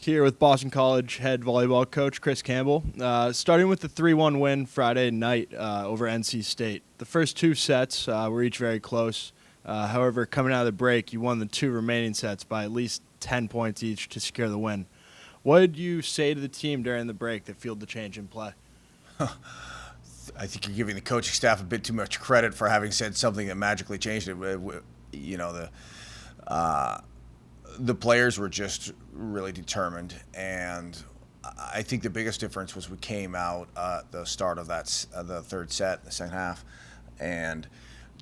Here with Boston College head volleyball coach Chris Campbell. Starting with the 3-1 win Friday night over NC State. The first two sets were each very close. However, coming out of the break, you won the two remaining sets by at least 10 points each to secure the win. What did you say to the team during the break that fueled the change in play? I think you're giving the coaching staff a bit too much credit for having said something that magically changed it. You know, the players were just really determined, and I think the biggest difference was we came out at the start of the third set, the second half, and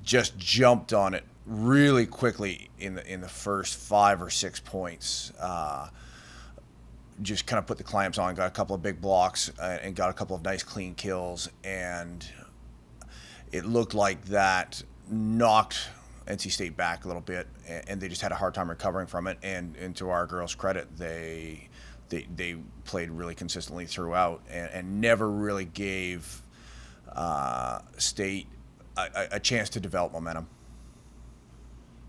just jumped on it really quickly in the first 5 or 6 points. Just kind of put the clamps on, got a couple of big blocks, and got a couple of nice clean kills, and it looked like that knocked NC State back a little bit, and they just had a hard time recovering from it. And to our girls' credit, they played really consistently throughout, and never really gave State a chance to develop momentum.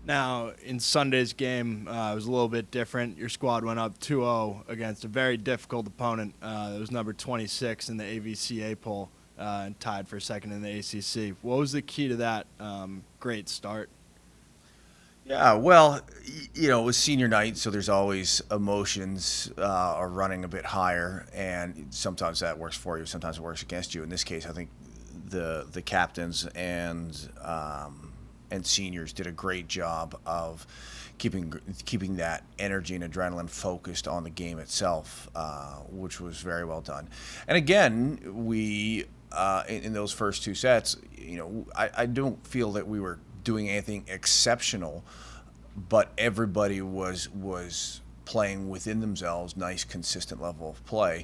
Now, in Sunday's game, it was a little bit different. Your squad went up 2-0 against a very difficult opponent. It was number 26 in the AVCA poll and tied for second in the ACC. What was the key to that great start? Yeah, well, you know, it was senior night, so there's always emotions are running a bit higher, and sometimes that works for you, sometimes it works against you. In this case, I think the captains and seniors did a great job of keeping that energy and adrenaline focused on the game itself, which was very well done. And again, we in those first two sets, you know, I don't feel that we were doing anything exceptional, but everybody was playing within themselves, nice, consistent level of play.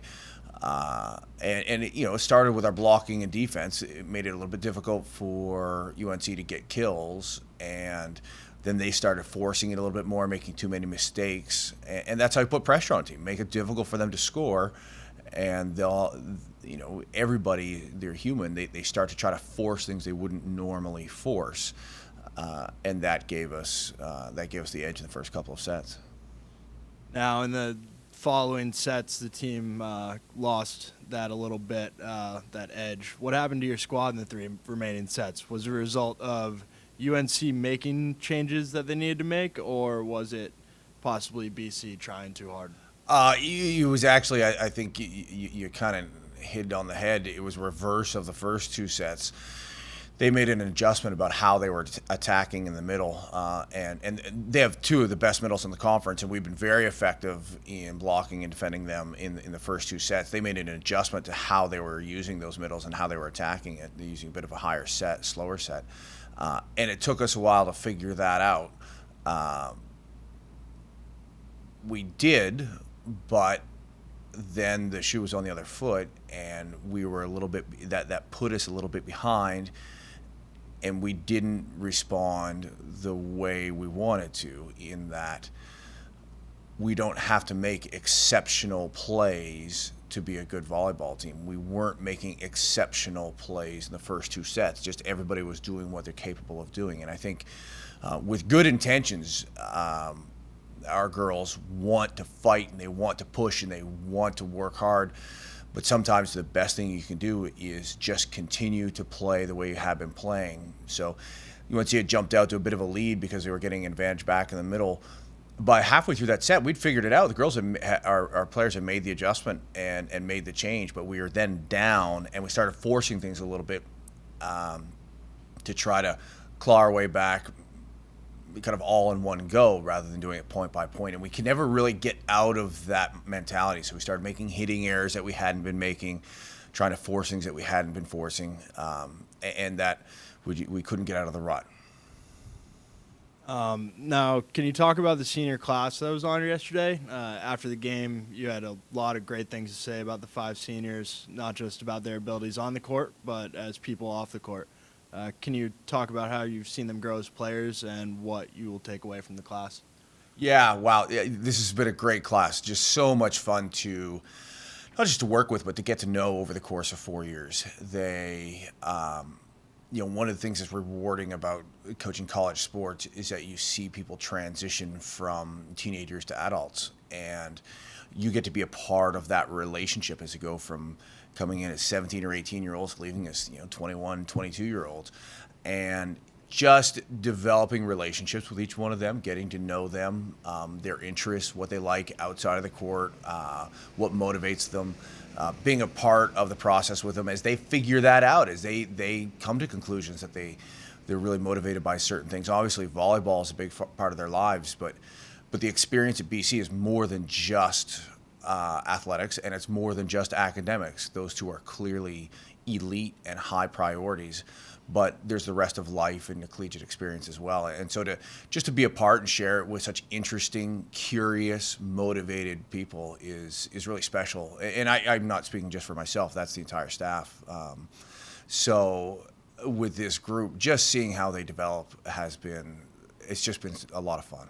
And it, you know, it started with our blocking and defense. It made it a little bit difficult for UNC to get kills, and then they started forcing it a little bit more, making too many mistakes, and that's how you put pressure on a team, make it difficult for them to score. And they'll, you know, everybody, they're human. They start to try to force things they wouldn't normally force, and that gave us the edge in the first couple of sets. Now, in the following sets, the team lost that a little bit, that edge. What happened to your squad in the three remaining sets? Was it a result of UNC making changes that they needed to make, or was it possibly BC trying too hard? It was actually, I think you kind of hit on the head. It was reverse of the first two sets. They made an adjustment about how they were attacking in the middle, and they have two of the best middles in the conference, and we've been very effective in blocking and defending them in the first two sets. They made an adjustment to how they were using those middles and how they were attacking it, using a bit of a higher set, slower set, and it took us a while to figure that out. We did, but then the shoe was on the other foot, and we were a little bit that put us a little bit behind. And we didn't respond the way we wanted to, in that we don't have to make exceptional plays to be a good volleyball team. We weren't making exceptional plays in the first two sets. Just everybody was doing what they're capable of doing. And I think with good intentions, our girls want to fight, and they want to push, and they want to work hard. But sometimes the best thing you can do is just continue to play the way you have been playing. So UNC had jumped out to a bit of a lead because they were getting an advantage back in the middle. By halfway through that set, we'd figured it out. The girls, our players had made the adjustment and made the change, but we were then down, and we started forcing things a little bit to try to claw our way back, kind of all in one go rather than doing it point by point. And we could never really get out of that mentality. So we started making hitting errors that we hadn't been making, trying to force things that we hadn't been forcing, and that we couldn't get out of the rut. Now, can you talk about the senior class that was honored yesterday? After the game, you had a lot of great things to say about the 5 seniors, not just about their abilities on the court, but as people off the court. Can you talk about how you've seen them grow as players and what you will take away from the class? Yeah, wow. This has been a great class. Just so much fun to, not just to work with, but to get to know over the course of 4 years. They, one of the things that's rewarding about coaching college sports is that you see people transition from teenagers to adults. and you get to be a part of that relationship as you go from coming in as 17 or 18 year olds, leaving as 21, 22 year olds, and just developing relationships with each one of them, getting to know them, their interests, what they like outside of the court, what motivates them, being a part of the process with them as they figure that out, as they come to conclusions that they're really motivated by certain things. Obviously, volleyball is a big part of their lives, but the experience at BC is more than just athletics, and it's more than just academics. Those two are clearly elite and high priorities, but there's the rest of life and the collegiate experience as well. And so to be a part and share it with such interesting, curious, motivated people is really special. And I'm not speaking just for myself, that's the entire staff. So with this group, just seeing how they develop it's just been a lot of fun.